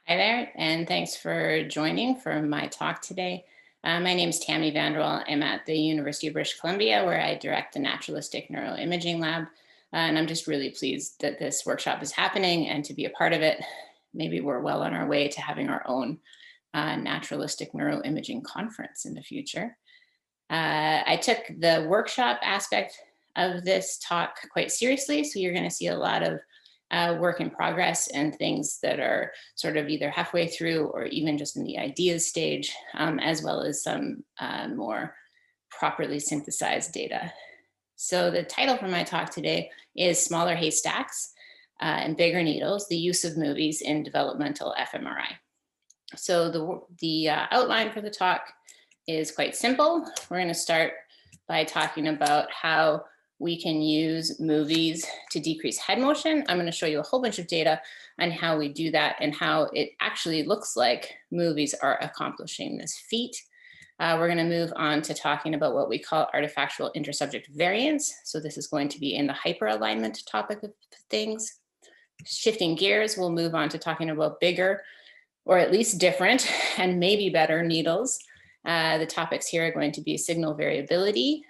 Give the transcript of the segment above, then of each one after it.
Hi there, and thanks for joining for my talk today. My name is Tammy Vanderwal. I'm at the University of British Columbia, where I direct the Naturalistic Neuroimaging Lab. And I'm just really pleased that this workshop is happening and to be a part of it. Maybe we're well on our way to having our own naturalistic neuroimaging conference in the future. I took the workshop aspect of this talk quite seriously, so you're going to see a lot of work in progress and things that are sort of either halfway through or even just in the ideas stage, as well as some more properly synthesized data. So the title for my talk today is Smaller Haystacks and Bigger Needles, the Use of Movies in Developmental fMRI. So the outline for the talk is quite simple. We're going to start by talking about how we can use movies to decrease head motion. I'm going to show you a whole bunch of data on how we do that and how it actually looks like movies are accomplishing this feat. We're going to move on to talking about what we call artifactual intersubject variance. So this is going to be in the hyperalignment topic of things. Shifting gears, we'll move on to talking about bigger, or at least different, and maybe better needles. The topics here are going to be signal variability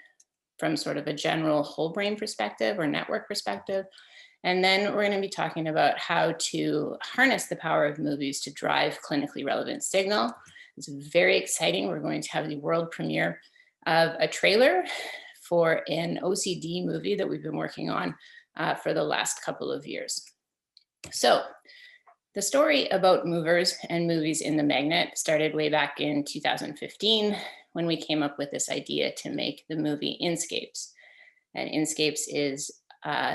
from sort of a general whole brain perspective or network perspective. And then we're going to be talking about how to harness the power of movies to drive clinically relevant signal. It's very exciting. We're going to have the world premiere of a trailer for an OCD movie that we've been working on for the last couple of years. So the story about movers and movies in the magnet started way back in 2015 when we came up with this idea to make the movie Inscapes. And Inscapes is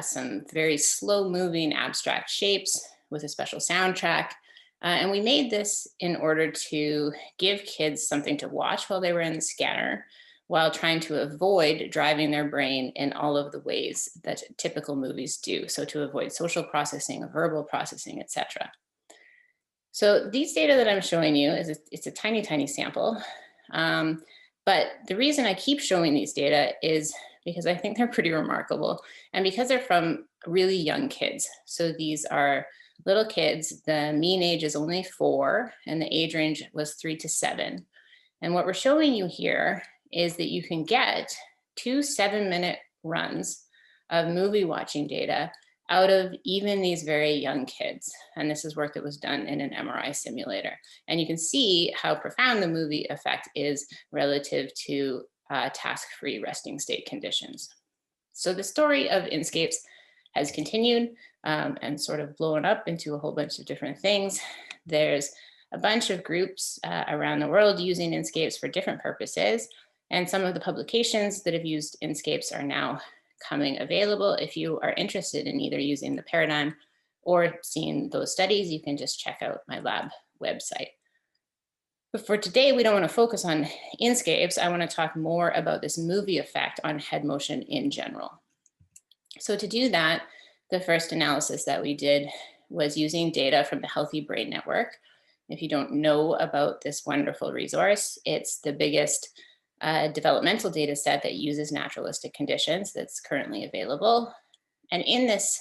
some very slow moving abstract shapes with a special soundtrack. And we made this in order to give kids something to watch while they were in the scanner, while trying to avoid driving their brain in all of the ways that typical movies do. So to avoid social processing, verbal processing, etc. So these data that I'm showing you it's a tiny, tiny sample. But the reason I keep showing these data is because I think they're pretty remarkable and because they're from really young kids. So these are little kids. The mean age is only 4 and the age range was 3 to 7. And what we're showing you here is that you can get 2 7-minute runs of movie watching data out of even these very young kids. And this is work that was done in an MRI simulator. And you can see how profound the movie effect is relative to task-free resting state conditions. So the story of Inscapes has continued and sort of blown up into a whole bunch of different things. There's a bunch of groups around the world using Inscapes for different purposes. And some of the publications that have used Inscapes are now coming available. If you are interested in either using the paradigm or seeing those studies, you can just check out my lab website. But for today, we don't want to focus on Inscapes. I want to talk more about this movie effect on head motion in general. So to do that, the first analysis that we did was using data from the Healthy Brain Network. If you don't know about this wonderful resource, it's the biggest developmental data set that uses naturalistic conditions that's currently available. And in this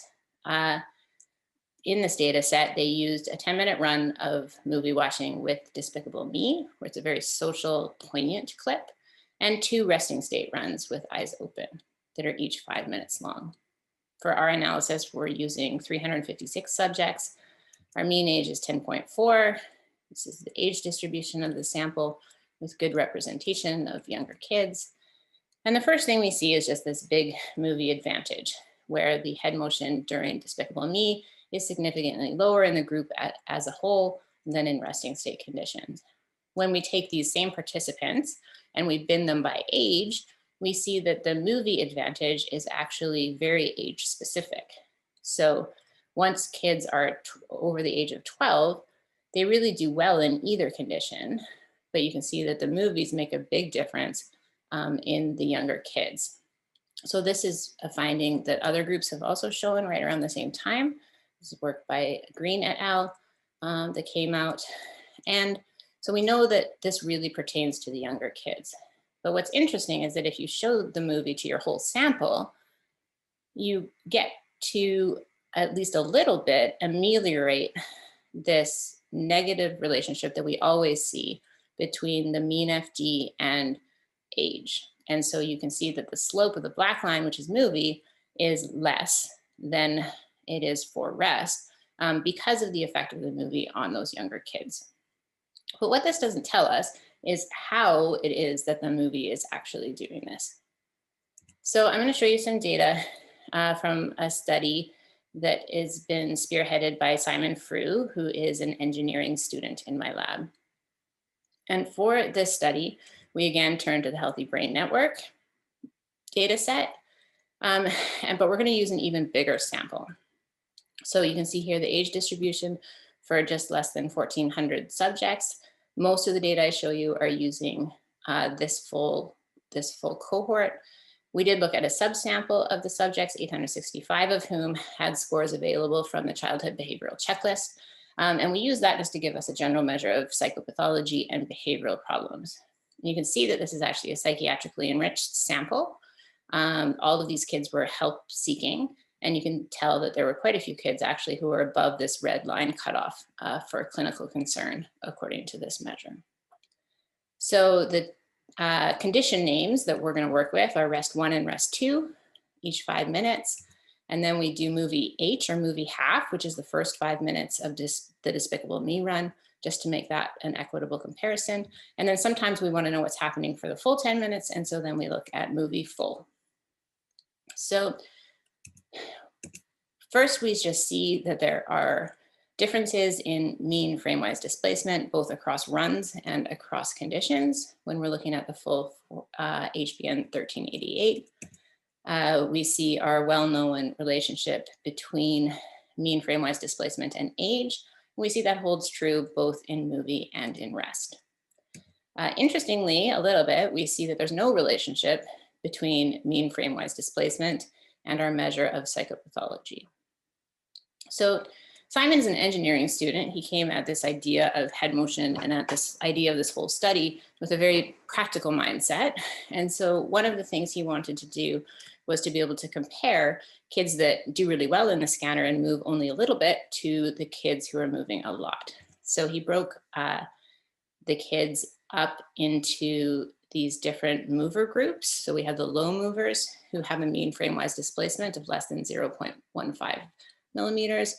data set, they used a 10-minute run of movie watching with Despicable Me, where it's a very social, poignant clip, and 2 resting state runs with eyes open that are each 5 minutes long. For our analysis, we're using 356 subjects. Our mean age is 10.4. This is the age distribution of the sample with good representation of younger kids. And the first thing we see is just this big movie advantage, where the head motion during Despicable Me is significantly lower in the group as a whole than in resting state conditions. When we take these same participants and we bin them by age, we see that the movie advantage is actually very age specific. So once kids are over the age of 12, they really do well in either condition, but you can see that the movies make a big difference in the younger kids. So this is a finding that other groups have also shown right around the same time. This is work by Green et al. That came out. And so we know that this really pertains to the younger kids. But what's interesting is that if you show the movie to your whole sample, you get to at least a little bit ameliorate this negative relationship that we always see between the mean FD and age. And so you can see that the slope of the black line, which is movie, is less than it is for rest because of the effect of the movie on those younger kids. But what this doesn't tell us is how it is that the movie is actually doing this. So I'm going to show you some data from a study that has been spearheaded by Simon Frew, who is an engineering student in my lab. And for this study, we again turn to the Healthy Brain Network data set, but we're going to use an even bigger sample. So you can see here the age distribution for just less than 1,400 subjects. Most of the data I show you are using this full cohort. We did look at a subsample of the subjects, 865 of whom had scores available from the Childhood Behavioral Checklist. And we use that just to give us a general measure of psychopathology and behavioral problems. And you can see that this is actually a psychiatrically enriched sample. All of these kids were help seeking, and you can tell that there were quite a few kids actually who were above this red line cutoff for clinical concern, according to this measure. So the condition names that we're going to work with are rest 1 and rest 2, each 5 minutes. And then we do movie H, or movie half, which is the first 5 minutes of the Despicable Me run, just to make that an equitable comparison. And then sometimes we want to know what's happening for the full 10 minutes. And so then we look at movie full. So first, we just see that there are differences in mean frame-wise displacement, both across runs and across conditions. When we're looking at the full HBN 1388, we see our well-known relationship between mean frame-wise displacement and age. We see that holds true both in movie and in rest. Interestingly, a little bit, we see that there's no relationship between mean frame-wise displacement and our measure of psychopathology. So Simon's an engineering student. He came at this idea of head motion and at this idea of this whole study with a very practical mindset. And so one of the things he wanted to do was to be able to compare kids that do really well in the scanner and move only a little bit to the kids who are moving a lot. So he broke the kids up into these different mover groups. So we have the low movers who have a mean frame-wise displacement of less than 0.15 millimeters,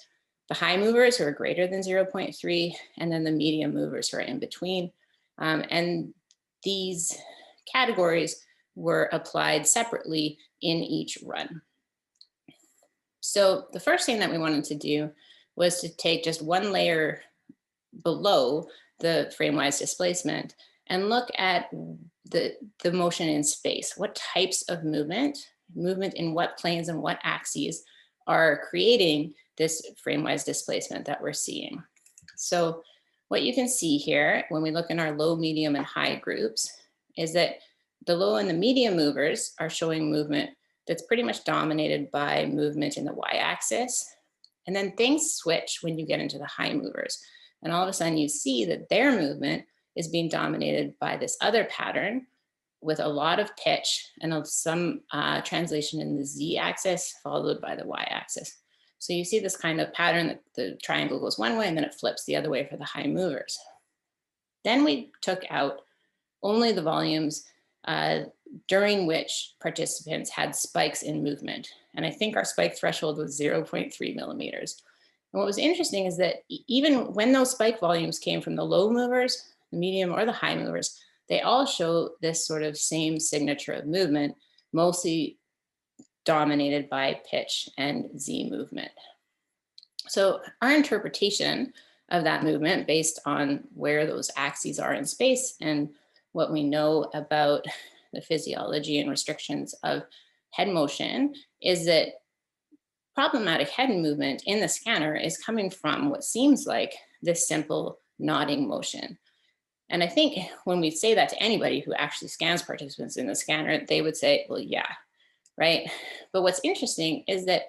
the high movers who are greater than 0.3, and then the medium movers who are in between. And these categories were applied separately in each run. So the first thing that we wanted to do was to take just one layer below the frame-wise displacement and look at the motion in space. What types of movement in what planes and what axes are creating this frame-wise displacement that we're seeing. So what you can see here when we look in our low, medium, and high groups is that the low and the medium movers are showing movement that's pretty much dominated by movement in the y-axis. And then things switch when you get into the high movers. And all of a sudden you see that their movement is being dominated by this other pattern with a lot of pitch and some translation in the z-axis followed by the y-axis. So you see this kind of pattern that the triangle goes one way and then it flips the other way for the high movers. Then we took out only the volumes during which participants had spikes in movement. And I think our spike threshold was 0.3 millimeters. And what was interesting is that even when those spike volumes came from the low movers, the medium, or the high movers, they all show this sort of same signature of movement, mostly dominated by pitch and Z movement. So our interpretation of that movement based on where those axes are in space and what we know about the physiology and restrictions of head motion is that problematic head movement in the scanner is coming from what seems like this simple nodding motion. And I think when we say that to anybody who actually scans participants in the scanner, they would say, well, yeah, right? But what's interesting is that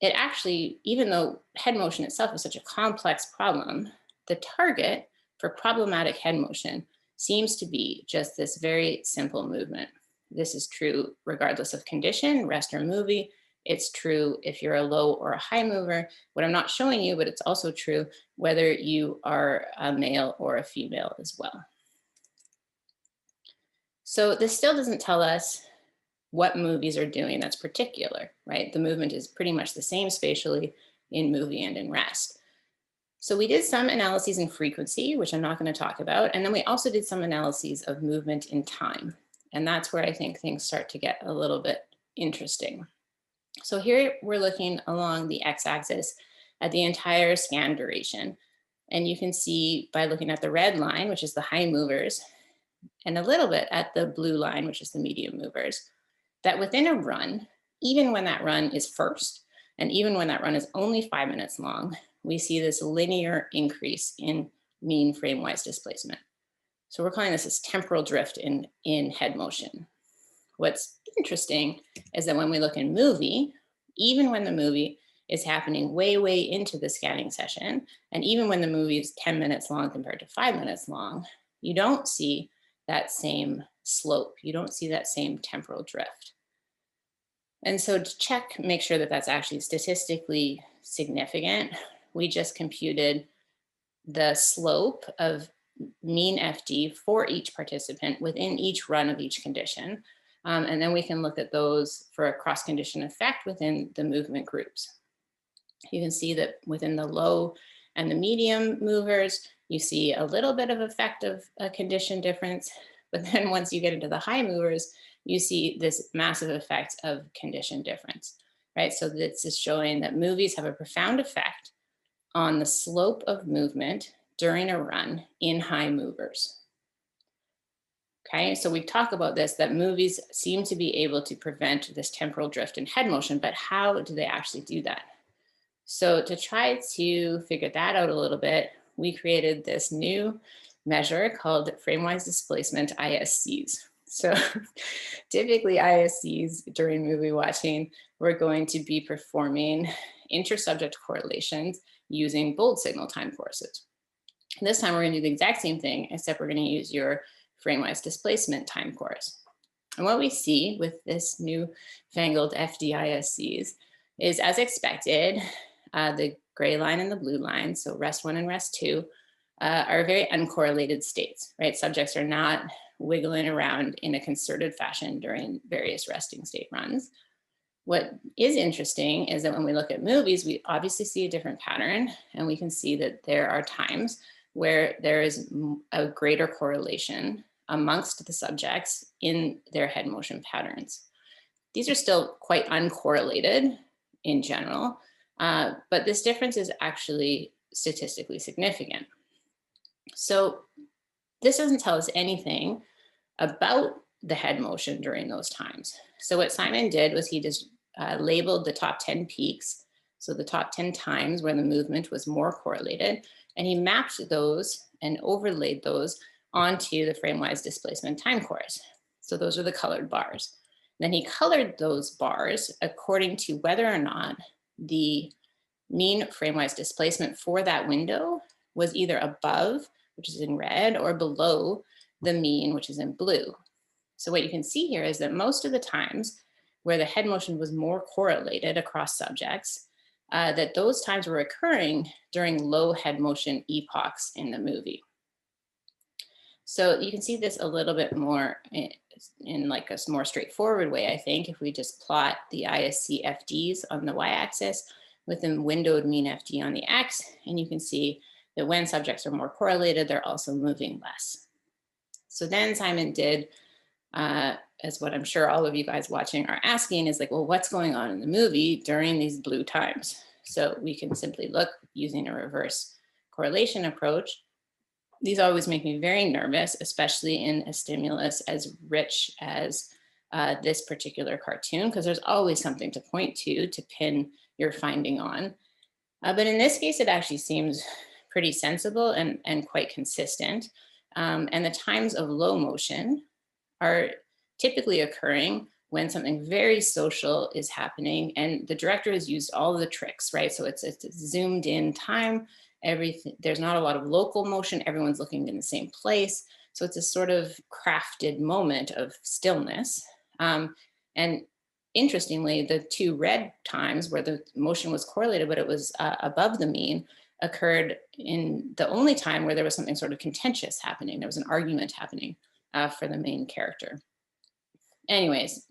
it actually, even though head motion itself is such a complex problem, the target for problematic head motion seems to be just this very simple movement. This is true regardless of condition, rest or movie. It's true if you're a low or a high mover. What I'm not showing you, but it's also true whether you are a male or a female as well. So this still doesn't tell us what movies are doing that's particular, right? The movement is pretty much the same spatially in movie and in rest. So we did some analyses in frequency, which I'm not going to talk about. And then we also did some analyses of movement in time. And that's where I think things start to get a little bit interesting. So here we're looking along the x-axis at the entire scan duration. And you can see by looking at the red line, which is the high movers, and a little bit at the blue line, which is the medium movers, that within a run, even when that run is first, and even when that run is only 5 minutes long, we see this linear increase in mean frame-wise displacement. So we're calling this temporal drift in head motion. What's interesting is that when we look in movie, even when the movie is happening way, way into the scanning session, and even when the movie is 10 minutes long compared to 5 minutes long, you don't see that same slope. You don't see that same temporal drift. And so to check, make sure that that's actually statistically significant, we just computed the slope of mean FD for each participant within each run of each condition. And then we can look at those for a cross-condition effect within the movement groups. You can see that within the low and the medium movers, you see a little bit of effect of a condition difference. But then once you get into the high movers, you see this massive effect of condition difference, right? So this is showing that movies have a profound effect on the slope of movement during a run in high movers. Okay, so we talk about this, that movies seem to be able to prevent this temporal drift in head motion, but how do they actually do that? So to try to figure that out a little bit, we created this new measure called Framewise Displacement, Iscs. So typically Iscs during movie watching, we're going to be performing inter-subject correlations using bold signal time courses. And this time we're going to do the exact same thing, except we're going to use your Framewise Displacement time course. And what we see with this new fangled FDISCs is, as expected, the gray line and the blue line, so rest 1 and rest 2, are very uncorrelated states, right? Subjects are not wiggling around in a concerted fashion during various resting state runs. What is interesting is that when we look at movies, we obviously see a different pattern, and we can see that there are times where there is a greater correlation amongst the subjects in their head motion patterns. These are still quite uncorrelated in general, but this difference is actually statistically significant. So this doesn't tell us anything about the head motion during those times. So what Simon did was he just labeled the top 10 peaks, so the top 10 times where the movement was more correlated, and he mapped those and overlaid those onto the Framewise Displacement time course. So those are the colored bars. Then he colored those bars according to whether or not the mean Framewise displacement for that window was either above, which is in red, or below the mean, which is in blue. So what you can see here is that most of the times where the head motion was more correlated across subjects, that those times were occurring during low head motion epochs in the movie. So you can see this a little bit more in like a more straightforward way, I think, if we just plot the ISC FDs on the y-axis with the windowed mean FD on the x, and you can see that when subjects are more correlated, they're also moving less. So then Simon did, as what I'm sure all of you guys watching are asking, is like, well, what's going on in the movie during these blue times? So we can simply look using a reverse correlation approach. These always make me very nervous, especially in a stimulus as rich as this particular cartoon, because there's always something to point to pin your finding on. But in this case, it actually seems pretty sensible and quite consistent. And the times of low motion are typically occurring when something very social is happening, and the director has used all of the tricks, right? So it's zoomed in time. Everything, there's not a lot of local motion, everyone's looking in the same place. So it's a sort of crafted moment of stillness. And interestingly, the two red times where the motion was correlated, but it was above the mean, occurred in the only time where there was something sort of contentious happening. There was an argument happening for the main character. Anyways,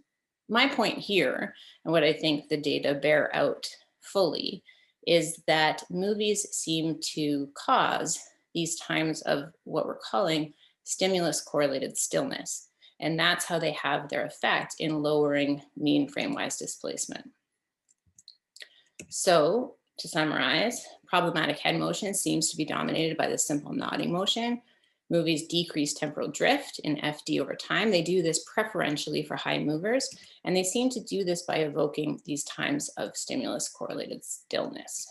my point here, and what I think the data bear out fully, is that movies seem to cause these times of what we're calling stimulus correlated stillness. And that's how they have their effect in lowering mean framewise displacement. So to summarize, problematic head motion seems to be dominated by the simple nodding motion. Movies decrease temporal drift in FD over time. They do this preferentially for high movers, and they seem to do this by evoking these times of stimulus correlated stillness.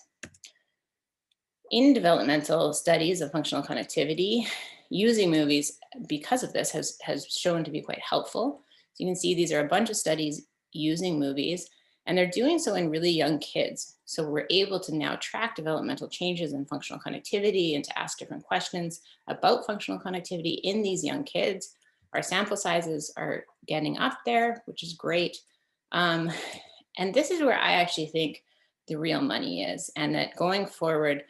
In developmental studies of functional connectivity, using movies because of this has shown to be quite helpful. So you can see these are a bunch of studies using movies, and they're doing so in really young kids. So we're able to now track developmental changes in functional connectivity and to ask different questions about functional connectivity in these young kids. Our sample sizes are getting up there, which is great. And this is where I actually think the real money is, and that going forward,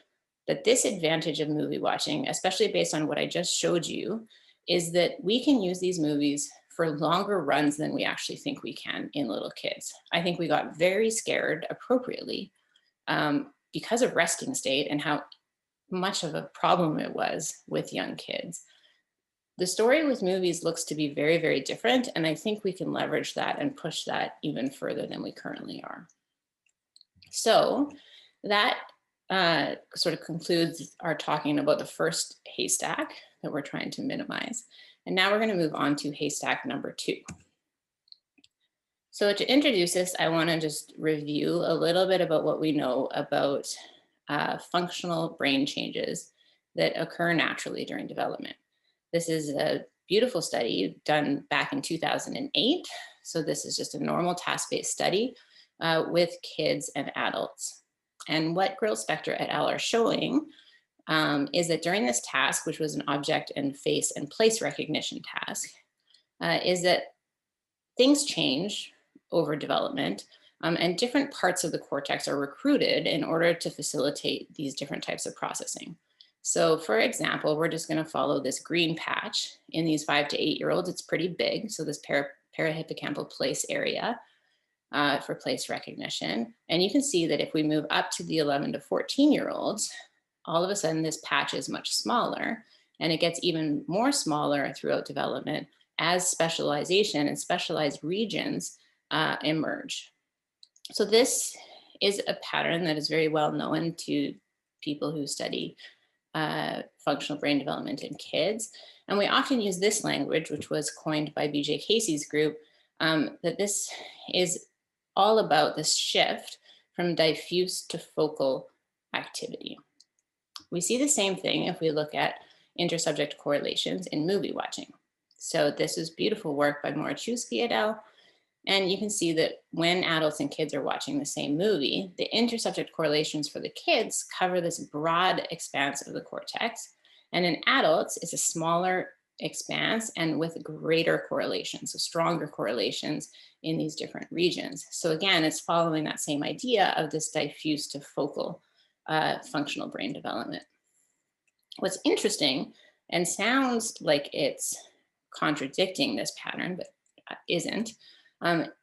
the disadvantage of movie watching, especially based on what I just showed you, is that we can use these movies for longer runs than we actually think we can in little kids. I think we got very scared appropriately because of resting state and how much of a problem it was with young kids. The story with movies looks to be very, very different. And I think we can leverage that and push that even further than we currently are. So that sort of concludes our talking about the first haystack that we're trying to minimize. And now we're going to move on to haystack number 2. So to introduce this, I want to just review a little bit about what we know about functional brain changes that occur naturally during development. This is a beautiful study done back in 2008. So this is just a normal task-based study with kids and adults. And what Grill-Spector et al. Are showing is that during this task, which was an object and face and place recognition task, is that things change over development and different parts of the cortex are recruited in order to facilitate these different types of processing. So for example, we're just going to follow this green patch in these 5 to 8-year-olds. It's pretty big. So this parahippocampal place area for place recognition. And you can see that if we move up to the 11 to 14-year-olds, all of a sudden this patch is much smaller, and it gets even more smaller throughout development as specialization and specialized regions emerge. So this is a pattern that is very well known to people who study functional brain development in kids. And we often use this language, which was coined by B.J. Casey's group, that this is all about this shift from diffuse to focal activity. We see the same thing if we look at intersubject correlations in movie watching. So this is beautiful work by Morichewski et al. And you can see that when adults and kids are watching the same movie, the intersubject correlations for the kids cover this broad expanse of the cortex. And in adults, it's a smaller expanse and with greater correlations, so stronger correlations in these different regions. So again, it's following that same idea of this diffuse to focal functional brain development. What's interesting and sounds like it's contradicting this pattern, but isn't,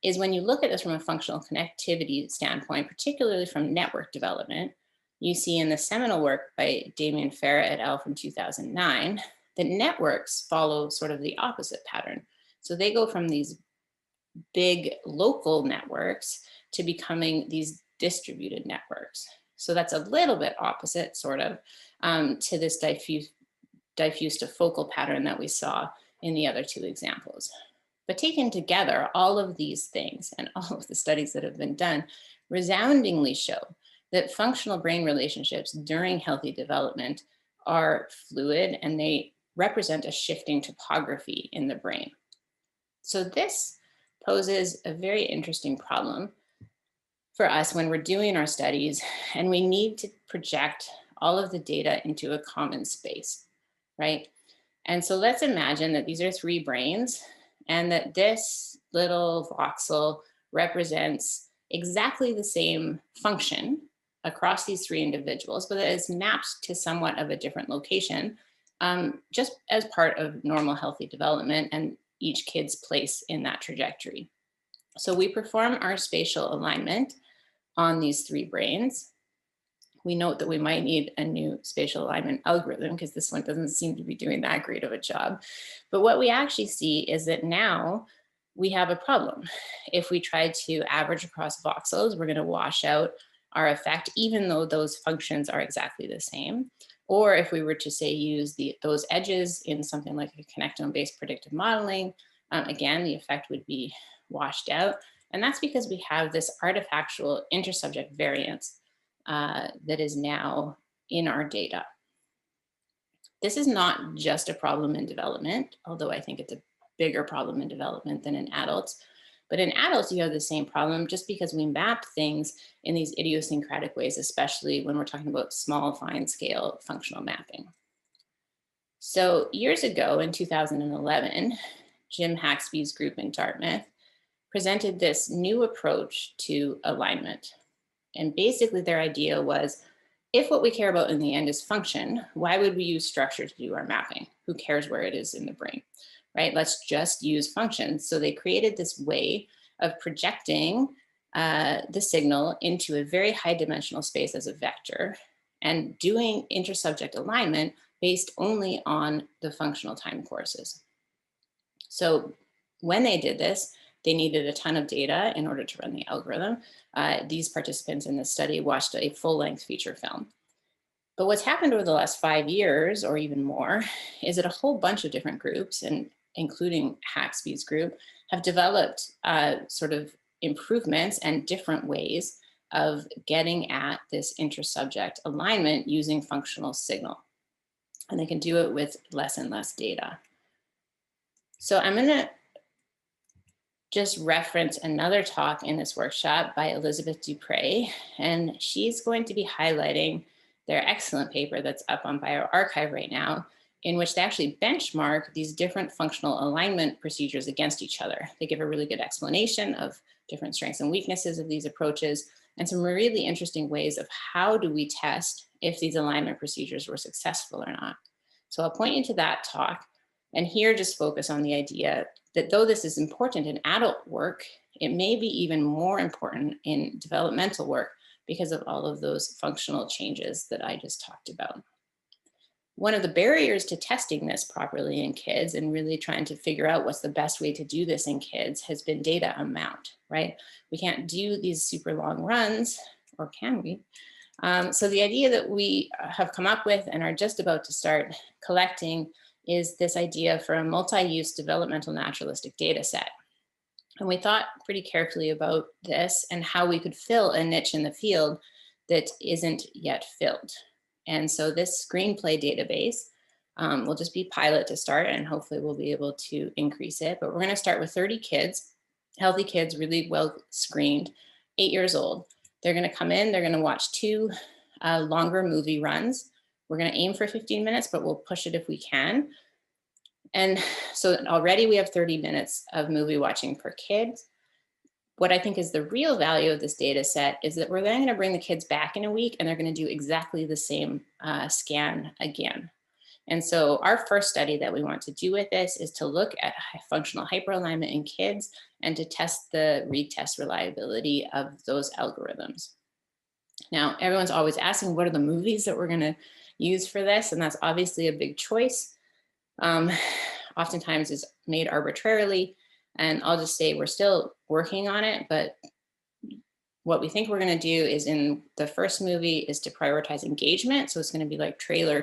is when you look at this from a functional connectivity standpoint, particularly from network development, you see in the seminal work by Damien Farah et al. From 2009, that networks follow sort of the opposite pattern. So they go from these big local networks to becoming these distributed networks. So that's a little bit opposite, sort of, to this diffuse to focal pattern that we saw in the other 2 examples. But taken together, all of these things and all of the studies that have been done resoundingly show that functional brain relationships during healthy development are fluid and they represent a shifting topography in the brain. So this poses a very interesting problem for us when we're doing our studies and we need to project all of the data into a common space, right? And so let's imagine that these are 3 brains and that this little voxel represents exactly the same function across these three individuals, but it is mapped to somewhat of a different location, just as part of normal healthy development and each kid's place in that trajectory. So we perform our spatial alignment on these three brains. We note that we might need a new spatial alignment algorithm because this one doesn't seem to be doing that great of a job. But what we actually see is that now we have a problem. If we try to average across voxels, we're going to wash out our effect, even though those functions are exactly the same. Or if we were to say use those edges in something like a connectome-based predictive modeling, again, the effect would be washed out. And that's because we have this artifactual intersubject variance that is now in our data. This is not just a problem in development, although I think it's a bigger problem in development than in adults. But in adults, you have the same problem just because we map things in these idiosyncratic ways, especially when we're talking about small, fine scale functional mapping. So years ago in 2011, Jim Haxby's group in Dartmouth presented this new approach to alignment. And basically their idea was, if what we care about in the end is function, why would we use structure to do our mapping? Who cares where it is in the brain, right? Let's just use functions. So they created this way of projecting the signal into a very high dimensional space as a vector and doing intersubject alignment based only on the functional time courses. So when they did this, they needed a ton of data in order to run the algorithm. These participants in this study watched a full-length feature film. But what's happened over the last 5 years or even more is that a whole bunch of different groups, and including Haxby's group, have developed sort of improvements and different ways of getting at this intersubject alignment using functional signal. And they can do it with less and less data. So I'm going to just reference another talk in this workshop by Elizabeth Dupre, and she's going to be highlighting their excellent paper that's up on bioRxiv right now, in which they actually benchmark these different functional alignment procedures against each other. They give a really good explanation of different strengths and weaknesses of these approaches, and some really interesting ways of how do we test if these alignment procedures were successful or not. So I'll point you to that talk, and here just focus on the idea that though this is important in adult work, it may be even more important in developmental work because of all of those functional changes that I just talked about. One of the barriers to testing this properly in kids and really trying to figure out what's the best way to do this in kids has been data amount, right? We can't do these super long runs, or can we? So the idea that we have come up with and are just about to start collecting is this idea for a multi-use developmental naturalistic data set. And we thought pretty carefully about this and how we could fill a niche in the field that isn't yet filled. And so this screenplay database will just be pilot to start, and hopefully we'll be able to increase it. But we're going to start with 30 kids, healthy kids, really well screened, 8 years old. They're going to come in, they're going to watch 2 longer movie runs. We're going to aim for 15 minutes, but we'll push it if we can. And so already we have 30 minutes of movie watching per kid. What I think is the real value of this data set is that we're then going to bring the kids back in a week and they're going to do exactly the same scan again. And so our first study that we want to do with this is to look at functional hyperalignment in kids and to test the retest reliability of those algorithms. Now, everyone's always asking, what are the movies that we're going to use for this? And that's obviously a big choice. Oftentimes is made arbitrarily. And I'll just say we're still working on it, but what we think we're going to do is in the first movie is to prioritize engagement. So it's going to be like trailer,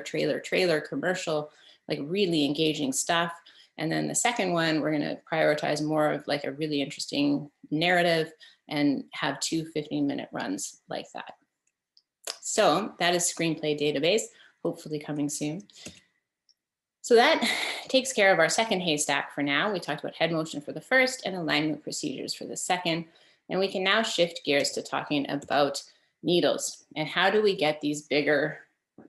commercial, like really engaging stuff. And then the second one, we're going to prioritize more of like a really interesting narrative and have 2 15-minute runs like that. So that is Screenplay Database, hopefully coming soon. So that takes care of our second haystack for now. We talked about head motion for the first and alignment procedures for the second. And we can now shift gears to talking about needles and how do we get these bigger,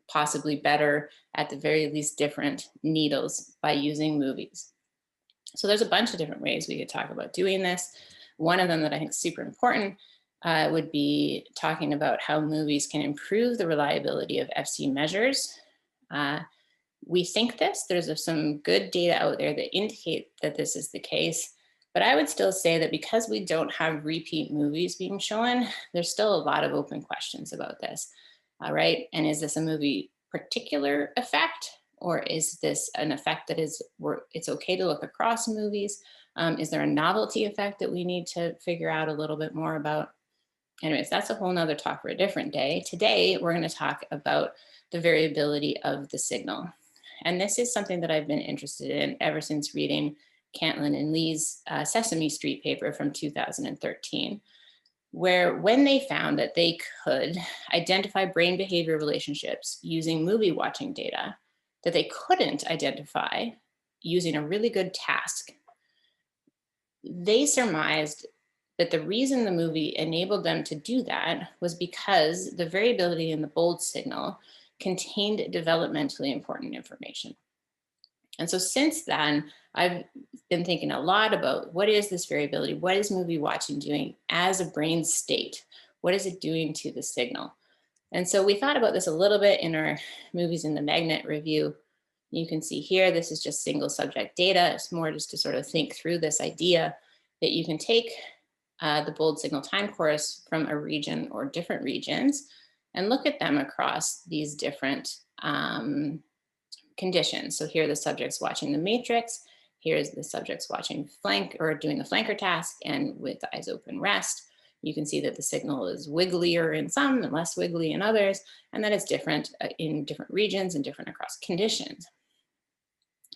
possibly better, at the very least different needles by using movies. So there's a bunch of different ways we could talk about doing this. one of them that I think is super important would be talking about how movies can improve the reliability of FC measures. We think this, there's some good data out there that indicate that this is the case, but I would still say that because we don't have repeat movies being shown, there's still a lot of open questions about this, right? And is this a movie particular effect, or is this an effect that it's okay to look across movies? Is there a novelty effect that we need to figure out a little bit more about? Anyways, that's a whole nother talk for a different day. Today, we're going to talk about the variability of the signal. And this is something that I've been interested in ever since reading Cantlin and Lee's Sesame Street paper from 2013, where when they found that they could identify brain behavior relationships using movie watching data that they couldn't identify using a really good task, they surmised that the reason the movie enabled them to do that was because the variability in the bold signal contained developmentally important information. And so since then, I've been thinking a lot about what is this variability? What is movie watching doing as a brain state? What is it doing to the signal? And so we thought about this a little bit in our movies in the magnet review. You can see here, this is just single subject data. It's more just to sort of think through this idea that you can take the bold signal time course from a region or different regions and look at them across these different conditions. So here are the subjects watching the matrix. Here's the subjects watching flank or doing the flanker task and with eyes open rest. You can see that the signal is wigglier in some and less wiggly in others, and that it's different in different regions and different across conditions.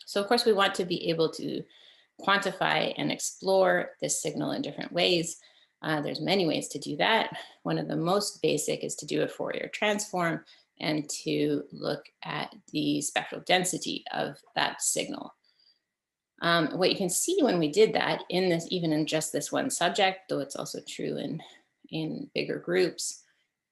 So of course we want to be able to quantify and explore this signal in different ways. There's many ways to do that. One of the most basic is to do a Fourier transform and to look at the spectral density of that signal. What you can see when we did that in this, even in just this one subject, though it's also true in bigger groups,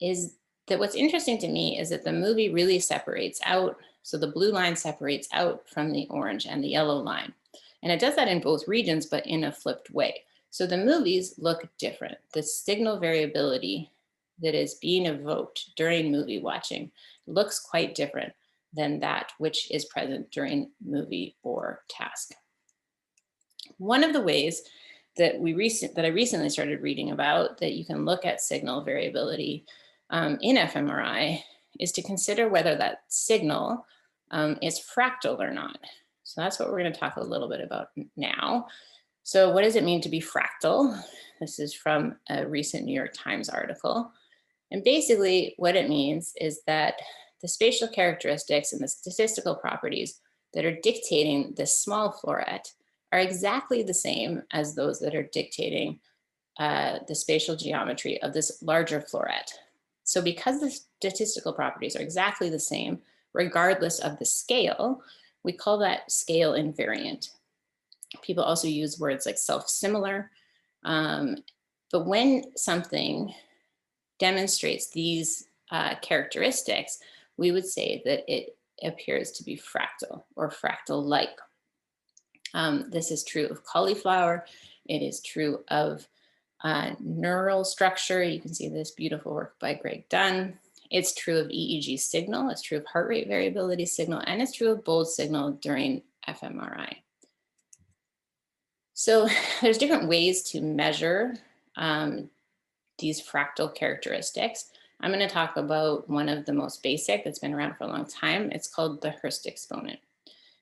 is that what's interesting to me is that the movie really separates out. So the blue line separates out from the orange and the yellow line. And it does that in both regions, but in a flipped way. So the movies look different. The signal variability that is being evoked during movie watching looks quite different than that which is present during movie or task. One of the ways that I recently started reading about that you can look at signal variability in fMRI is to consider whether that signal is fractal or not. So that's what we're going to talk a little bit about now. So what does it mean to be fractal? This is from a recent New York Times article. And basically what it means is that the spatial characteristics and the statistical properties that are dictating this small floret are exactly the same as those that are dictating the spatial geometry of this larger floret. So because the statistical properties are exactly the same, regardless of the scale, we call that scale invariant. People also use words like self-similar. But when something demonstrates these characteristics, we would say that it appears to be fractal or fractal-like. This is true of cauliflower. It is true of neural structure. You can see this beautiful work by Greg Dunn. It's true of EEG signal. It's true of heart rate variability signal, and it's true of bold signal during fMRI. So there's different ways to measure these fractal characteristics. I'm going to talk about one of the most basic that's been around for a long time. It's called the Hurst Exponent.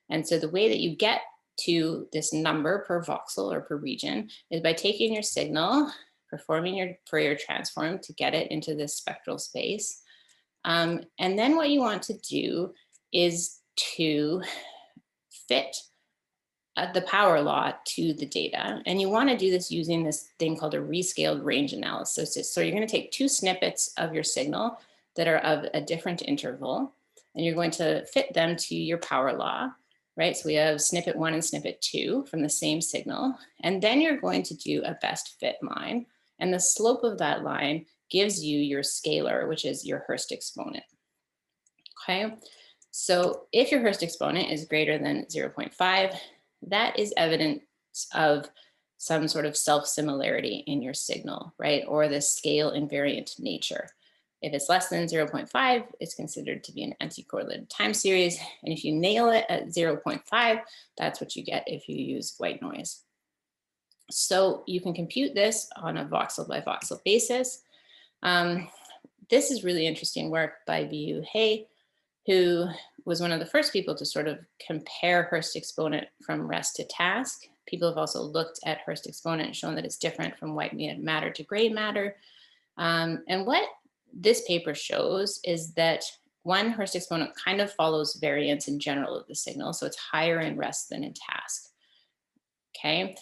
And so the way that you get to this number per voxel or per region is by taking your signal, performing your Fourier transform to get it into this spectral space. And then what you want to do is to fit the power law to the data. And you want to do this using this thing called a rescaled range analysis. So you're going to take two snippets of your signal that are of a different interval, and you're going to fit them to your power law, right? So we have snippet 1 and snippet 2 from the same signal. And then you're going to do a best fit line. And the slope of that line gives you your scalar, which is your Hurst exponent. Okay, so if your Hurst exponent is greater than 0.5, that is evidence of some sort of self-similarity in your signal, right? Or the scale invariant nature. If it's less than 0.5, it's considered to be an anti-correlated time series. And if you nail it at 0.5, that's what you get if you use white noise. So you can compute this on a voxel by voxel basis. This is really interesting work by Bu He, who was one of the first people to sort of compare Hurst exponent from rest to task. People have also looked at Hurst exponent and shown that it's different from white matter to gray matter. And what this paper shows is that one, Hurst exponent kind of follows variance in general of the signal. So it's higher in rest than in task. Okay.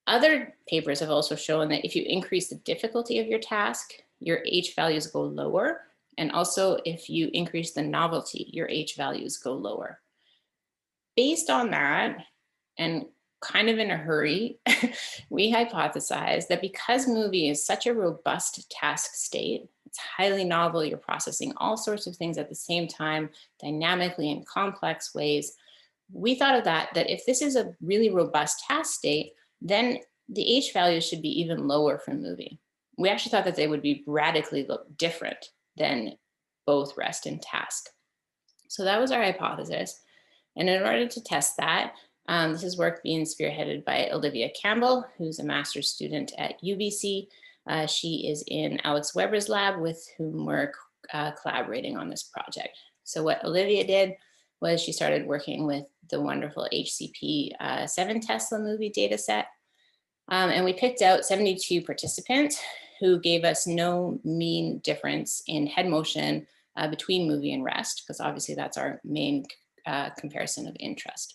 Other papers have also shown that if you increase the difficulty of your task, your H values go lower. And also if you increase the novelty, your H values go lower. Based on that, and kind of in a hurry, we hypothesized that because movie is such a robust task state, it's highly novel, you're processing all sorts of things at the same time, dynamically in complex ways. We thought of that if this is a really robust task state, then the H values should be even lower for movie. We actually thought that they would be radically different than both rest and task. So that was our hypothesis. And in order to test that, this is work being spearheaded by Olivia Campbell, who's a master's student at UBC. She is in Alex Weber's lab, with whom we're collaborating on this project. So what Olivia did was she started working with the wonderful HCP 7 Tesla movie data set. And we picked out 72 participants who gave us no mean difference in head motion between movie and rest, because obviously that's our main comparison of interest.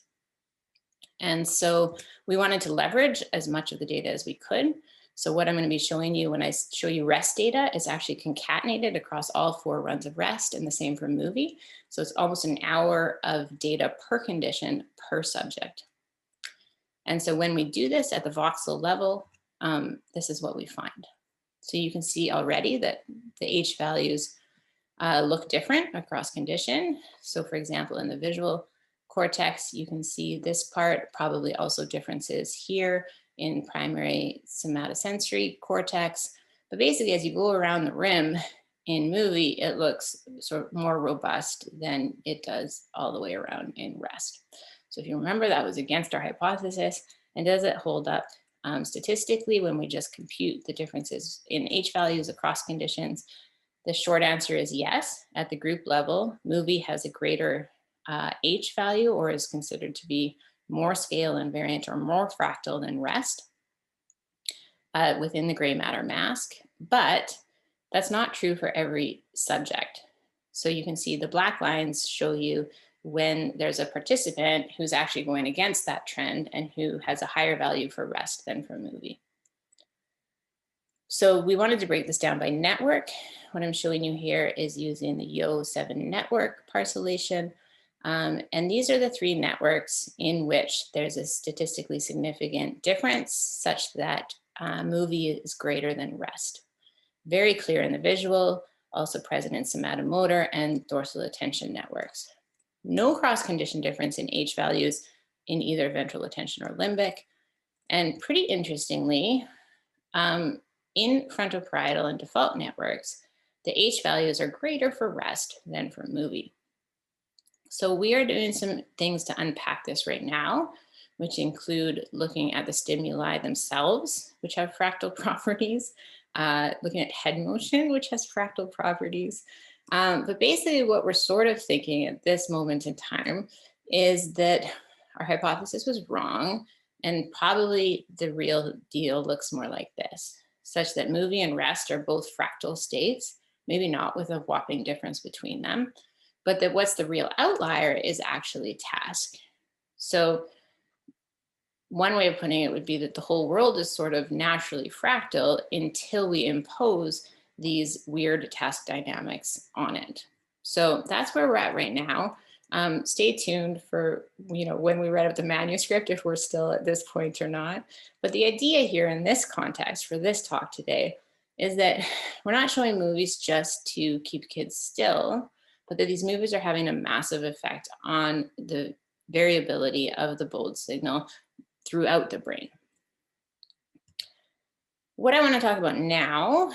And so we wanted to leverage as much of the data as we could. So what I'm going to be showing you when I show you rest data is actually concatenated across all 4 runs of rest, and the same for movie. So it's almost an hour of data per condition per subject. And so when we do this at the voxel level, this is what we find. So you can see already that the H values look different across condition. So for example, in the visual cortex, you can see this part, probably also differences here in primary somatosensory cortex. But basically, as you go around the rim in movie, it looks sort of more robust than it does all the way around in rest. So if you remember, that was against our hypothesis. And does it hold up statistically when we just compute the differences in H values across conditions? The short answer is yes. At the group level, movie has a greater H value, or is considered to be more scale invariant or more fractal than rest within the gray matter mask. But that's not true for every subject. So you can see the black lines show you when there's a participant who's actually going against that trend and who has a higher value for rest than for movie. So we wanted to break this down by network. What I'm showing you here is using the Yo7 network parcellation. And these are the 3 networks in which there's a statistically significant difference such that movie is greater than rest. Very clear in the visual, also present in somatomotor and dorsal attention networks. No cross-condition difference in H values in either ventral attention or limbic. And pretty interestingly, in frontoparietal and default networks, the H values are greater for rest than for movie. So we are doing some things to unpack this right now, which include looking at the stimuli themselves, which have fractal properties, looking at head motion, which has fractal properties. But basically what we're sort of thinking at this moment in time is that our hypothesis was wrong, and probably the real deal looks more like this, such that movie and rest are both fractal states, maybe not with a whopping difference between them, but that what's the real outlier is actually task. So one way of putting it would be that the whole world is sort of naturally fractal until we impose these weird task dynamics on it. So that's where we're at right now. Stay tuned for, when we read up the manuscript, if we're still at this point or not. But the idea here in this context for this talk today is that we're not showing movies just to keep kids still, but that these movies are having a massive effect on the variability of the bold signal throughout the brain. What I want to talk about now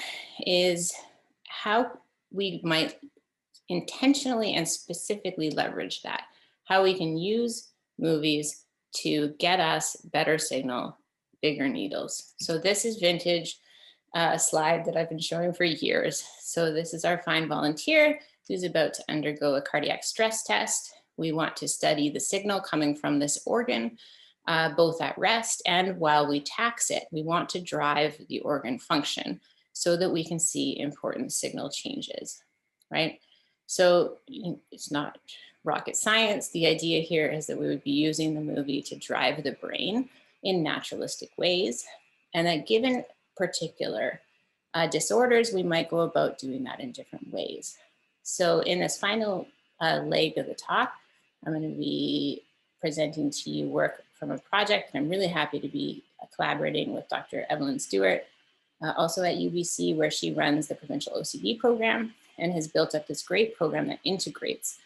is how we might intentionally and specifically leverage that, how we can use movies to get us better signal, bigger needles. So this is vintage, a slide that I've been showing for years. So this is our fine volunteer who's about to undergo a cardiac stress test. We want to study the signal coming from this organ, both at rest and while we tax it. We want to drive the organ function so that we can see important signal changes, right? So it's not rocket science. The idea here is that we would be using the movie to drive the brain in naturalistic ways, and that given particular disorders, we might go about doing that in different ways. So in this final leg of the talk, I'm going to be presenting to you work from a project, and I'm really happy to be collaborating with Dr. Evelyn Stewart, also at UBC, where she runs the provincial OCD program and has built up this great program that integrates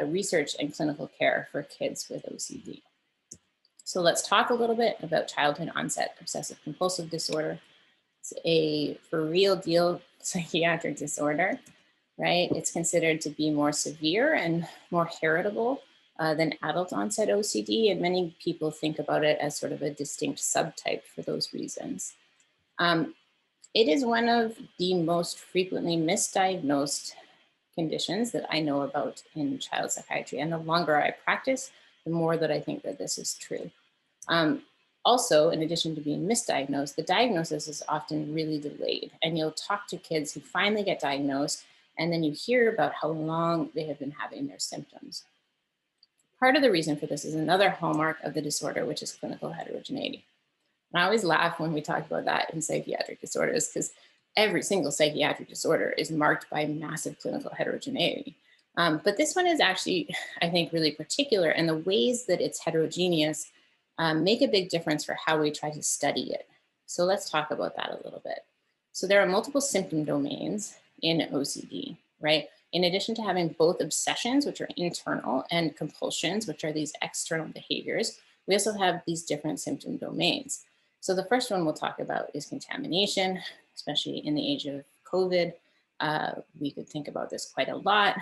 research and clinical care for kids with OCD. So let's talk a little bit about childhood onset obsessive compulsive disorder. It's a for real deal psychiatric disorder, right? It's considered to be more severe and more heritable than adult onset OCD. And many people think about it as sort of a distinct subtype for those reasons. It is one of the most frequently misdiagnosed conditions that I know about in child psychiatry. And the longer I practice, the more that I think that this is true. Also, in addition to being misdiagnosed, the diagnosis is often really delayed. And you'll talk to kids who finally get diagnosed, and then you hear about how long they have been having their symptoms. Part of the reason for this is another hallmark of the disorder, which is clinical heterogeneity. And I always laugh when we talk about that in psychiatric disorders, because every single psychiatric disorder is marked by massive clinical heterogeneity. But this one is actually, I think, really particular, and the ways that it's heterogeneous make a big difference for how we try to study it. So let's talk about that a little bit. So there are multiple symptom domains in OCD, right? In addition to having both obsessions, which are internal, and compulsions, which are these external behaviors, we also have these different symptom domains. So the first one we'll talk about is contamination, especially in the age of COVID. We could think about this quite a lot.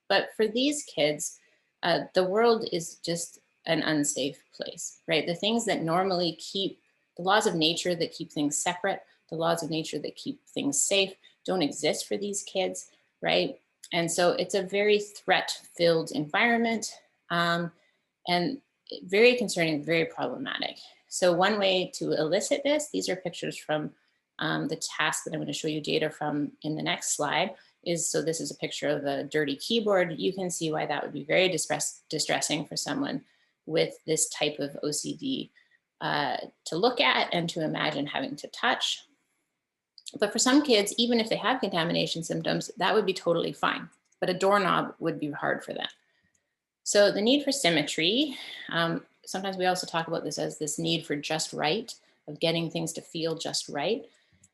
But for these kids, the world is just an unsafe place, right? The things that normally keep, the laws of nature that keep things separate, the laws of nature that keep things safe don't exist for these kids, right? And so it's a very threat-filled environment, and very concerning, very problematic. So one way to elicit this, these are pictures from the task that I'm going to show you data from in the next slide, is, so this is a picture of a dirty keyboard. You can see why that would be very distressing for someone with this type of OCD to look at and to imagine having to touch. But for some kids, even if they have contamination symptoms, that would be totally fine. But a doorknob would be hard for them. So the need for symmetry, sometimes we also talk about this as this need for just right, of getting things to feel just right.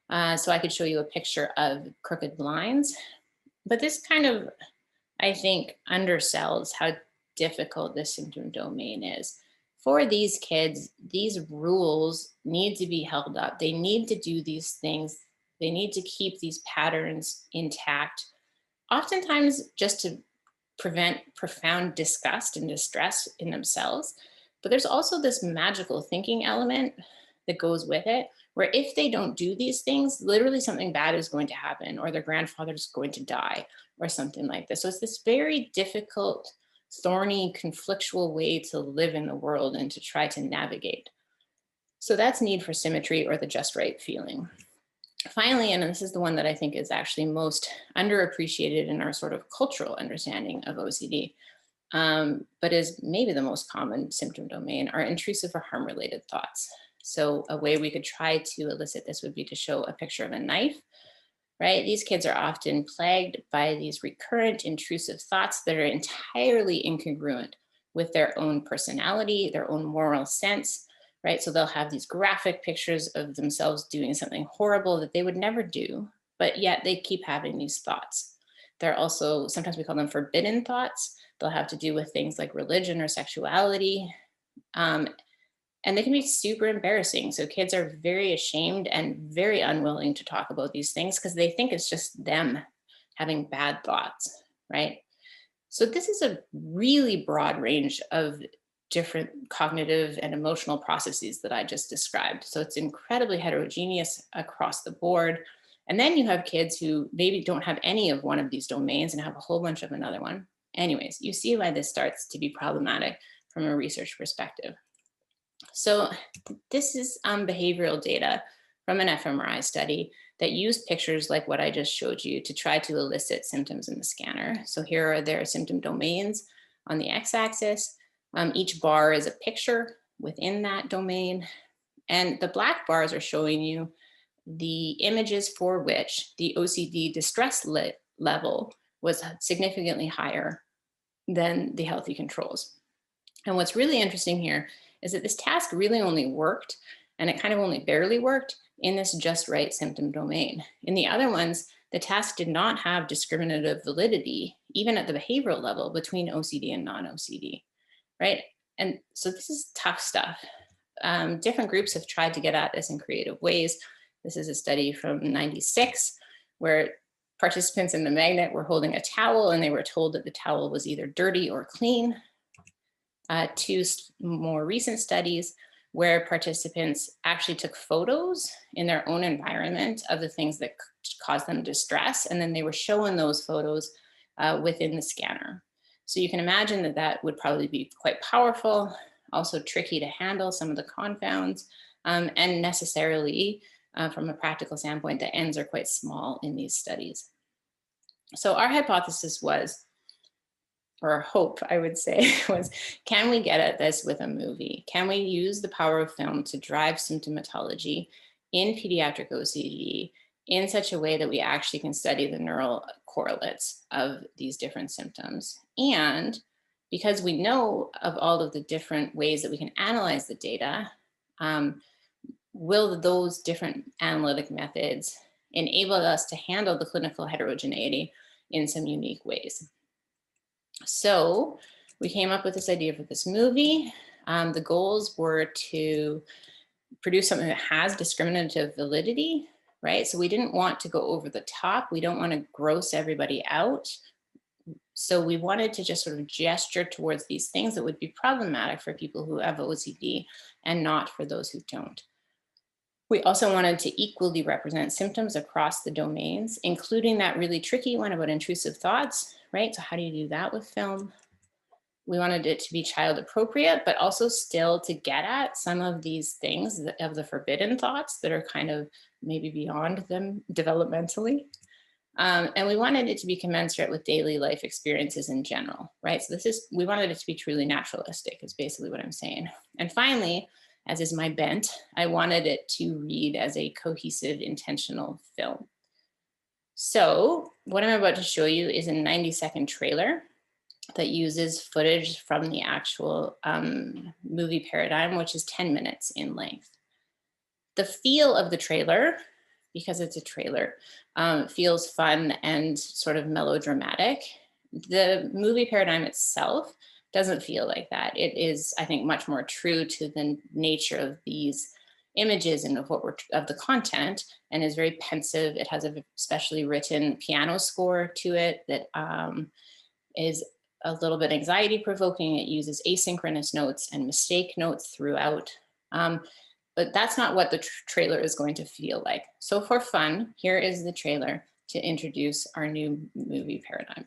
So I could show you a picture of crooked lines, but this kind of, I think, undersells how difficult this symptom domain is. For these kids, these rules need to be held up. They need to do these things. They need to keep these patterns intact, oftentimes just to prevent profound disgust and distress in themselves. But there's also this magical thinking element that goes with it, where if they don't do these things, literally something bad is going to happen, or their grandfather's going to die, or something like this. So it's this very difficult, thorny, conflictual way to live in the world and to try to navigate. So that's need for symmetry, or the just right feeling. Finally, and this is the one that I think is actually most underappreciated in our sort of cultural understanding of OCD, but is maybe the most common symptom domain, are intrusive or harm-related thoughts. So a way we could try to elicit this would be to show a picture of a knife, right? These kids are often plagued by these recurrent intrusive thoughts that are entirely incongruent with their own personality, their own moral sense, right? So they'll have these graphic pictures of themselves doing something horrible that they would never do, but yet they keep having these thoughts. They're also, sometimes we call them forbidden thoughts. They'll have to do with things like religion or sexuality. And they can be super embarrassing. So kids are very ashamed and very unwilling to talk about these things because they think it's just them having bad thoughts, right? So this is a really broad range of different cognitive and emotional processes that I just described. So it's incredibly heterogeneous across the board. And then you have kids who maybe don't have any of one of these domains and have a whole bunch of another one. Anyways, you see why this starts to be problematic from a research perspective. So this is behavioral data from an fMRI study that used pictures like what I just showed you to try to elicit symptoms in the scanner. So here are their symptom domains on the x-axis. Each bar is a picture within that domain. And the black bars are showing you the images for which the OCD distress level was significantly higher than the healthy controls. And what's really interesting here is that this task really only worked, and it kind of only barely worked, in this just right symptom domain. In the other ones, the task did not have discriminative validity, even at the behavioral level, between OCD and non-OCD, right? And so this is tough stuff. Different groups have tried to get at this in creative ways. This is a study from '96 where participants in the magnet were holding a towel and they were told that the towel was either dirty or clean. Two more recent studies where participants actually took photos in their own environment of the things that caused them distress, and then they were showing those photos within the scanner. So you can imagine that that would probably be quite powerful, also tricky to handle some of the confounds, and necessarily, from a practical standpoint, the ends are quite small in these studies. So our hypothesis was, or hope, I would say, was, can we get at this with a movie? Can we use the power of film to drive symptomatology in pediatric OCD in such a way that we actually can study the neural correlates of these different symptoms? And because we know of all of the different ways that we can analyze the data, will those different analytic methods enable us to handle the clinical heterogeneity in some unique ways? So we came up with this idea for this movie. The goals were to produce something that has discriminative validity, right? So we didn't want to go over the top. We don't want to gross everybody out. So we wanted to just sort of gesture towards these things that would be problematic for people who have OCD and not for those who don't. We also wanted to equally represent symptoms across the domains, including that really tricky one about intrusive thoughts, right? So how do you do that with film? We wanted it to be child appropriate, but also still to get at some of these things of the forbidden thoughts that are kind of maybe beyond them developmentally. And we wanted it to be commensurate with daily life experiences in general, right? So we wanted it to be truly naturalistic is basically what I'm saying. And finally, as is my bent, I wanted it to read as a cohesive, intentional film. So what I'm about to show you is a 90-second trailer that uses footage from the actual movie paradigm, which is 10 minutes in length. The feel of the trailer, because it's a trailer, feels fun and sort of melodramatic. The movie paradigm itself doesn't feel like that. It is, I think, much more true to the nature of these images and of the content, and is very pensive. It has a specially written piano score to it that is a little bit anxiety provoking. It uses asynchronous notes and mistake notes throughout. But that's not what the trailer is going to feel like. So for fun, here is the trailer to introduce our new movie paradigm.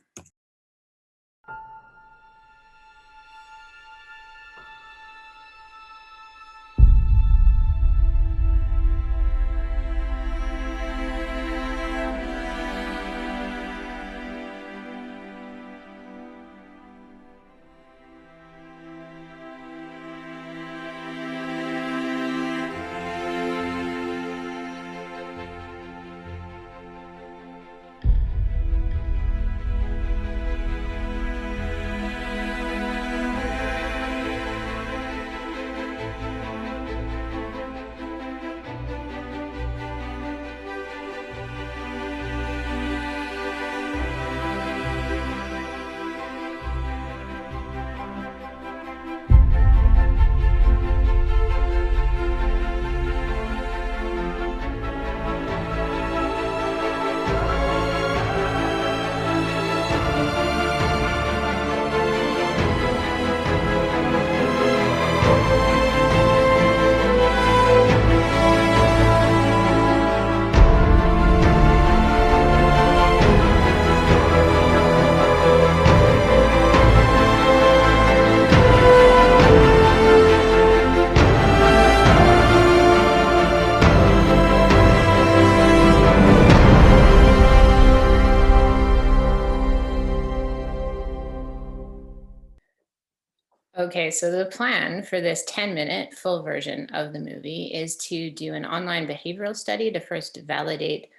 Okay, so the plan for this 10-minute full version of the movie is to do an online behavioral study to first validate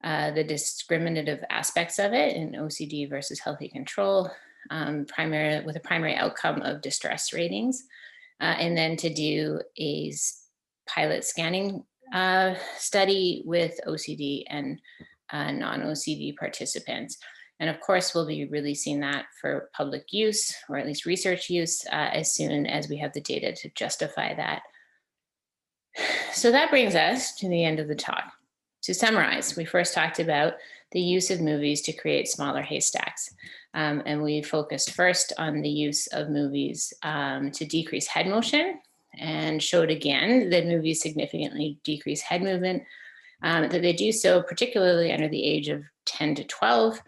the discriminative aspects of it in OCD versus healthy control, with a primary outcome of distress ratings, and then to do a pilot scanning study with OCD and non-OCD participants. And of course, we'll be releasing that for public use, or at least research use, as soon as we have the data to justify that. So that brings us to the end of the talk. To summarize, we first talked about the use of movies to create smaller haystacks. And we focused first on the use of movies to decrease head motion, and showed again that movies significantly decrease head movement, that they do so particularly under the age of 10 to 12,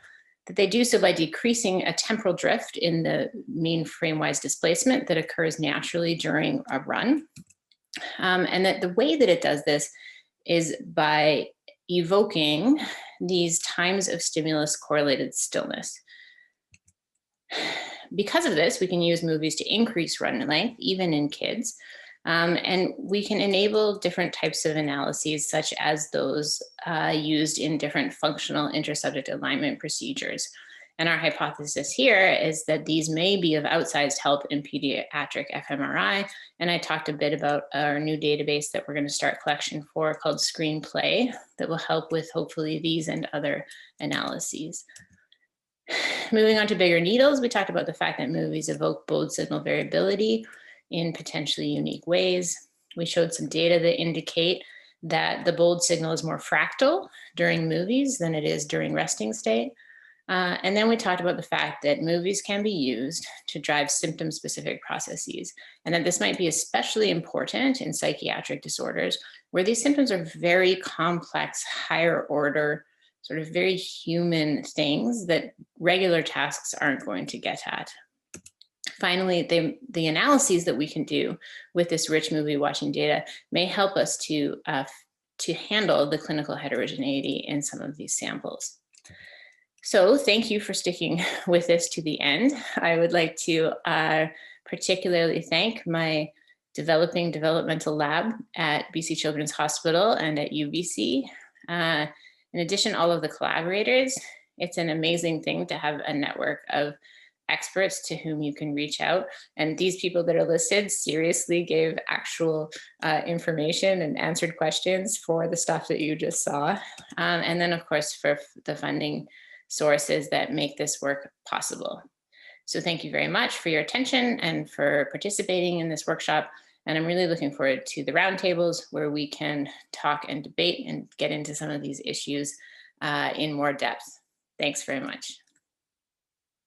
that they do so by decreasing a temporal drift in the mean framewise displacement that occurs naturally during a run. And that the way that it does this is by evoking these times of stimulus correlated stillness. Because of this, we can use movies to increase run length, even in kids. And we can enable different types of analyses, such as those used in different functional intersubject alignment procedures. And our hypothesis here is that these may be of outsized help in pediatric fMRI. And I talked a bit about our new database that we're going to start collection for called Screenplay that will help with hopefully these and other analyses. Moving on to bigger needles, we talked about the fact that movies evoke bold signal variability in potentially unique ways. We showed some data that indicate that the bold signal is more fractal during movies than it is during resting state. And then we talked about the fact that movies can be used to drive symptom-specific processes, and that this might be especially important in psychiatric disorders where these symptoms are very complex, higher order, sort of very human things that regular tasks aren't going to get at. Finally, the analyses that we can do with this rich movie watching data may help us to handle the clinical heterogeneity in some of these samples. So thank you for sticking with this to the end. I would like to particularly thank my developmental lab at BC Children's Hospital and at UBC. In addition, all of the collaborators. It's an amazing thing to have a network of experts to whom you can reach out. And these people that are listed seriously gave actual information and answered questions for the stuff that you just saw. And then of course, for the funding sources that make this work possible. So thank you very much for your attention and for participating in this workshop. And I'm really looking forward to the roundtables where we can talk and debate and get into some of these issues in more depth. Thanks very much.